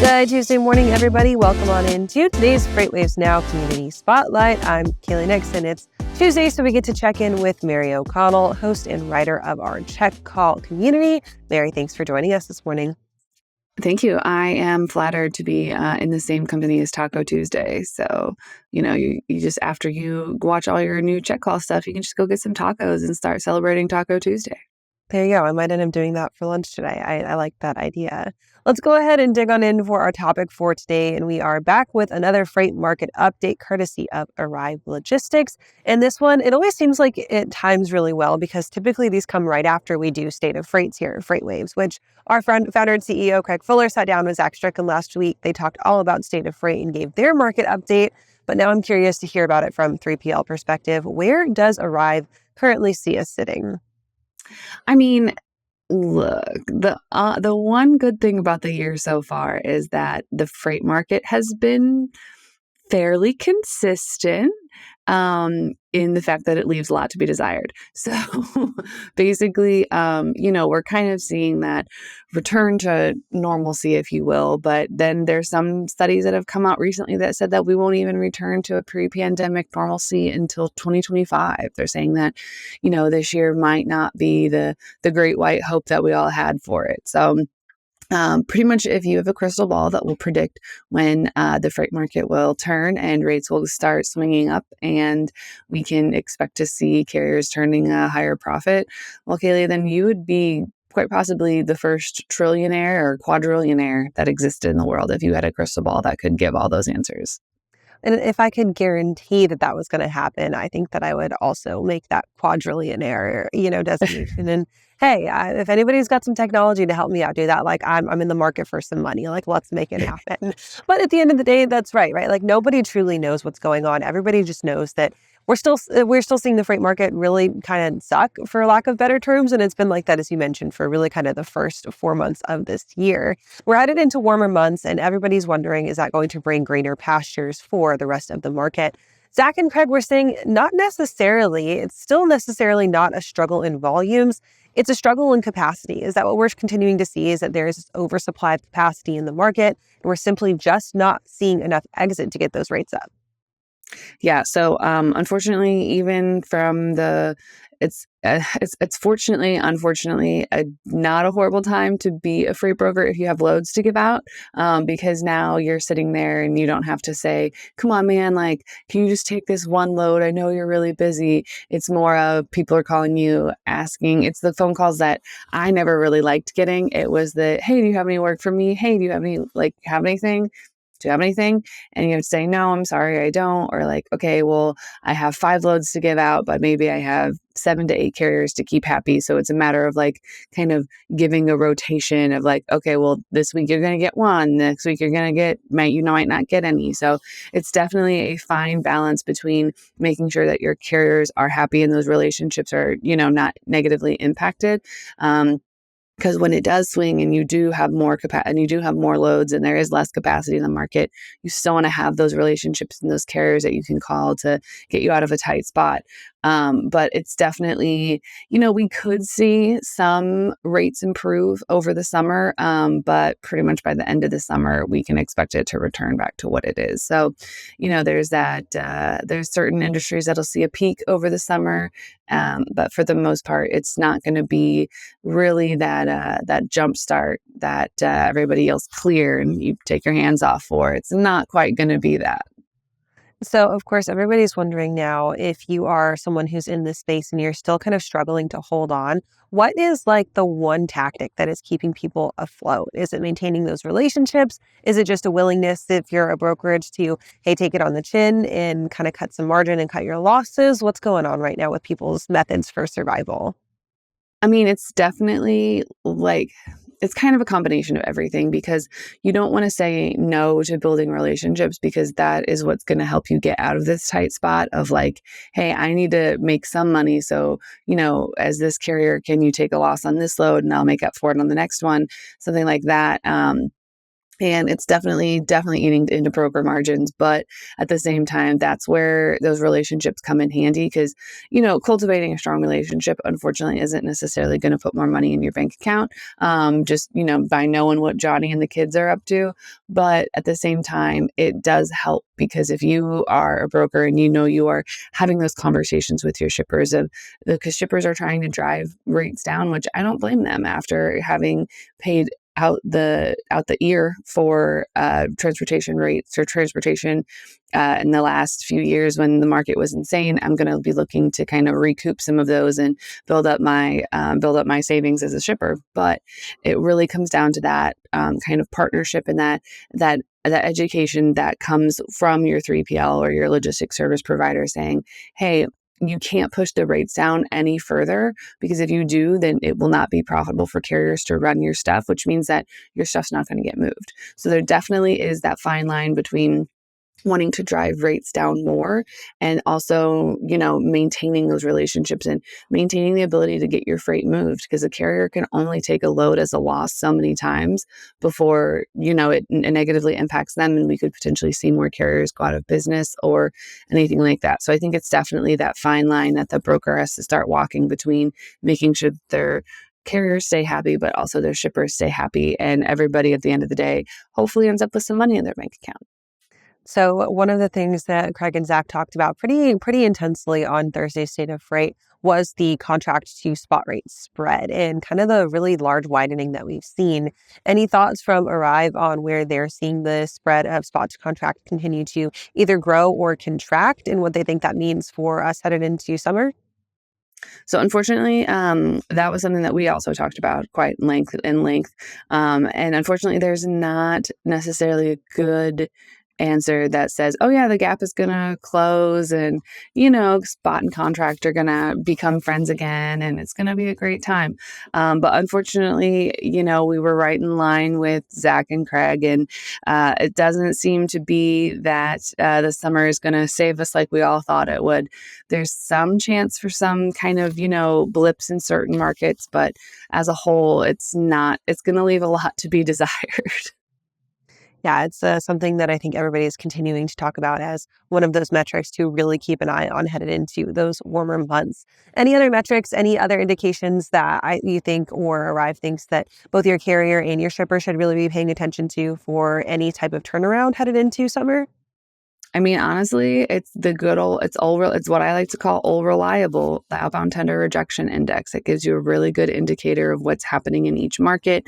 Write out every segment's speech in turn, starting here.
Good Tuesday morning, everybody. Welcome on into today's FreightWaves Now Community Spotlight. I'm Kaylee Nixon. It's Tuesday, so we get to check in with Mary O'Connell, host and writer of our Check Call community. Mary, thanks for joining us this morning. Thank you. I am flattered to be in the same company as Taco Tuesday. So, you just, after you watch all your new Check Call stuff, you can just go get some tacos and start celebrating Taco Tuesday. There you go. I might end up doing that for lunch today. I like that idea. Let's go ahead and dig on in for our topic for today. And we are back with another freight market update courtesy of Arrive Logistics. And this one, it always seems like it times really well because typically these come right after we do State of Freights here at FreightWaves, which our founder and CEO Craig Fuller sat down with Zach Strickland last week. They talked all about State of Freight and gave their market update. But now I'm curious to hear about it from 3PL perspective. Where does Arrive currently see us sitting? I mean, look, the one good thing about the year so far is that the freight market has been fairly consistent in the fact that it leaves a lot to be desired. So basically, we're kind of seeing that return to normalcy, if you will. But then there's some studies that have come out recently that said that we won't even return to a pre-pandemic normalcy until 2025. They're saying that, this year might not be the great white hope that we all had for it. So pretty much if you have a crystal ball that will predict when the freight market will turn and rates will start swinging up and we can expect to see carriers turning a higher profit, well, Kaylee, then you would be quite possibly the first trillionaire or quadrillionaire that existed in the world if you had a crystal ball that could give all those answers. And if I could guarantee that that was going to happen, I think that I would also make that quadrillionaire, designation. And hey, if anybody's got some technology to help me out do that, like I'm in the market for some money, like let's make it happen. But at the end of the day, that's right? Like nobody truly knows what's going on. Everybody just knows that we're still seeing the freight market really kind of suck, for lack of better terms. And it's been like that, as you mentioned, for really kind of the first 4 months of this year. We're headed into warmer months and everybody's wondering, is that going to bring greener pastures for the rest of the market? Zach and Craig were saying not necessarily. It's still necessarily not a struggle in volumes. It's a struggle in capacity. Is that what we're continuing to see, is that there is this oversupply of capacity in the market and we're simply just not seeing enough exit to get those rates up? Yeah. So, unfortunately, even from it's fortunately, unfortunately, not a horrible time to be a freight broker if you have loads to give out, because now you're sitting there and you don't have to say, come on, man, like, can you just take this one load? I know you're really busy. It's more of people are calling you asking. It's the phone calls that I never really liked getting. It was the, hey, do you have any work for me? Hey, do you have anything? Do you have anything? And you would say, no, I'm sorry, I don't. Or like, okay, well, I have 5 loads to give out, but maybe I have 7 to 8 carriers to keep happy. So it's a matter of like kind of giving a rotation of like, okay, well, this week you're going to get 1. Next week you're going to might not get any. So it's definitely a fine balance between making sure that your carriers are happy and those relationships are, not negatively impacted. Because when it does swing and you do have more capacity and you do have more loads and there is less capacity in the market, you still want to have those relationships and those carriers that you can call to get you out of a tight spot. But it's definitely, we could see some rates improve over the summer, but pretty much by the end of the summer, we can expect it to return back to what it is. So, there's certain industries that'll see a peak over the summer. But for the most part, it's not going to be really that jump start that everybody else clear and you take your hands off for. It's not quite going to be that. So, of course, everybody's wondering now, if you are someone who's in this space and you're still kind of struggling to hold on, what is like the one tactic that is keeping people afloat? Is it maintaining those relationships? Is it just a willingness, if you're a brokerage, to, hey, take it on the chin and kind of cut some margin and cut your losses? What's going on right now with people's methods for survival? I mean, it's definitely like, it's kind of a combination of everything, because you don't want to say no to building relationships, because that is what's going to help you get out of this tight spot of like, hey, I need to make some money. So, as this carrier, can you take a loss on this load and I'll make up for it on the next one? Something like that. And it's definitely eating into broker margins. But at the same time, that's where those relationships come in handy because, cultivating a strong relationship, unfortunately, isn't necessarily going to put more money in your bank account, just, by knowing what Johnny and the kids are up to. But at the same time, it does help because if you are a broker and you are having those conversations with your shippers because shippers are trying to drive rates down, which I don't blame them after having paid out the ear for transportation rates or transportation in the last few years when the market was insane. I'm going to be looking to kind of recoup some of those and build up my savings as a shipper. But it really comes down to that kind of partnership and that education that comes from your 3PL or your logistics service provider saying, hey, you can't push the rates down any further because if you do, then it will not be profitable for carriers to run your stuff, which means that your stuff's not going to get moved. So there definitely is that fine line between wanting to drive rates down more and also, maintaining those relationships and maintaining the ability to get your freight moved because a carrier can only take a load as a loss so many times before, it negatively impacts them and we could potentially see more carriers go out of business or anything like that. So I think it's definitely that fine line that the broker has to start walking between making sure that their carriers stay happy, but also their shippers stay happy. And everybody at the end of the day, hopefully ends up with some money in their bank account. So one of the things that Craig and Zach talked about pretty intensely on Thursday's State of Freight was the contract to spot rate spread and kind of the really large widening that we've seen. Any thoughts from Arrive on where they're seeing the spread of spot to contract continue to either grow or contract and what they think that means for us headed into summer? So unfortunately, that was something that we also talked about quite in length. And unfortunately, there's not necessarily a good answer that says, oh yeah, the gap is going to close and, spot and contract are going to become friends again and it's going to be a great time. But unfortunately, we were right in line with Zach and Craig and it doesn't seem to be that the summer is going to save us like we all thought it would. There's some chance for some kind of, blips in certain markets, but as a whole, it's going to leave a lot to be desired. Yeah, it's something that I think everybody is continuing to talk about as one of those metrics to really keep an eye on headed into those warmer months. Any other metrics, any other indications that you think or Arrive thinks that both your carrier and your shipper should really be paying attention to for any type of turnaround headed into summer? I mean, honestly, it's it's what I like to call all reliable, the outbound tender rejection index. It gives you a really good indicator of what's happening in each market.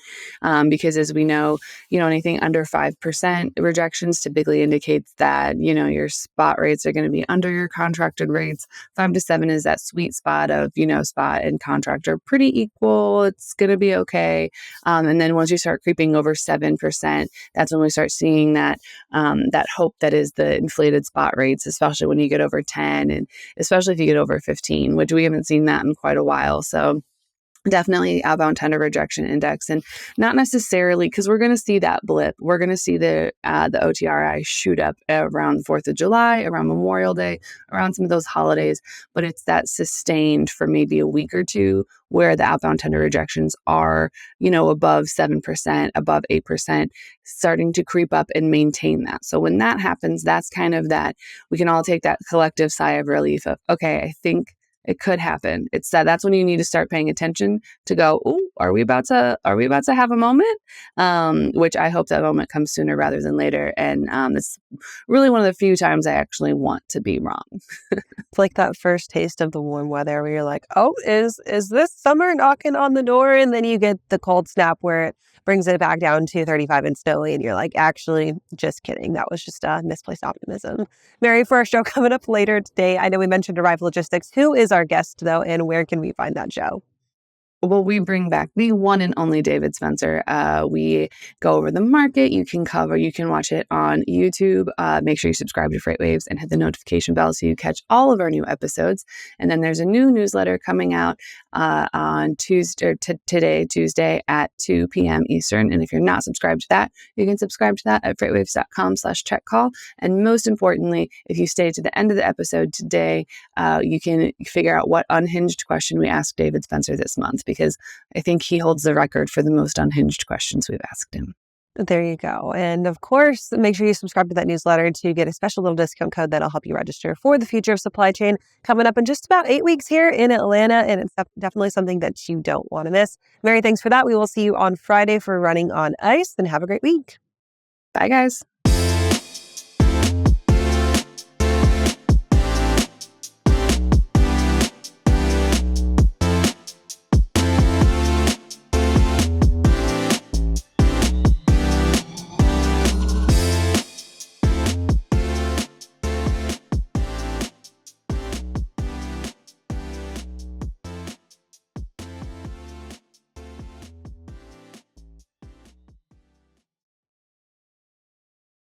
Because as we know, anything under 5% rejections typically indicates that, your spot rates are going to be under your contracted rates. 5 to 7 is that sweet spot of, spot and contract are pretty equal. It's going to be okay. And then once you start creeping over 7%, that's when we start seeing that hope that is the inflated spot rates, especially when you get over 10 and especially if you get over 15, which we haven't seen that in quite a while. So definitely outbound tender rejection index, and not necessarily because we're going to see that blip. We're going to see the OTRI shoot up around 4th of July, around Memorial Day, around some of those holidays. But it's that sustained for maybe a week or two where the outbound tender rejections are, above 7%, above 8%, starting to creep up and maintain that. So when that happens, that's kind of that we can all take that collective sigh of relief of, okay, I think it could happen. It's that's when you need to start paying attention to go, oh, are we about to have a moment? Which I hope that moment comes sooner rather than later. And it's really one of the few times I actually want to be wrong. It's like that first taste of the warm weather where you're like, oh, is this summer knocking on the door? And then you get the cold snap where it brings it back down to 35 and snowy. And you're like, actually, just kidding. That was just misplaced optimism. Mary, for our show coming up later today, I know we mentioned Arrive Logistics. Who is our guest, though, and where can we find that show? Well, we bring back the one and only David Spencer. We go over the market. You can watch it on YouTube. Make sure you subscribe to FreightWaves and hit the notification bell so you catch all of our new episodes. And then there's a new newsletter coming out on Tuesday at 2 p.m. Eastern. And if you're not subscribed to that, you can subscribe to that at freightwaves.com/checkcall. And most importantly, if you stay to the end of the episode today, you can figure out what unhinged question we asked David Spencer this month, because I think he holds the record for the most unhinged questions we've asked him. There you go. And of course, make sure you subscribe to that newsletter to get a special little discount code that'll help you register for the Future of Supply Chain coming up in just about 8 weeks here in Atlanta. And it's definitely something that you don't want to miss. Mary, thanks for that. We will see you on Friday for Running on Ice, and have a great week. Bye, guys.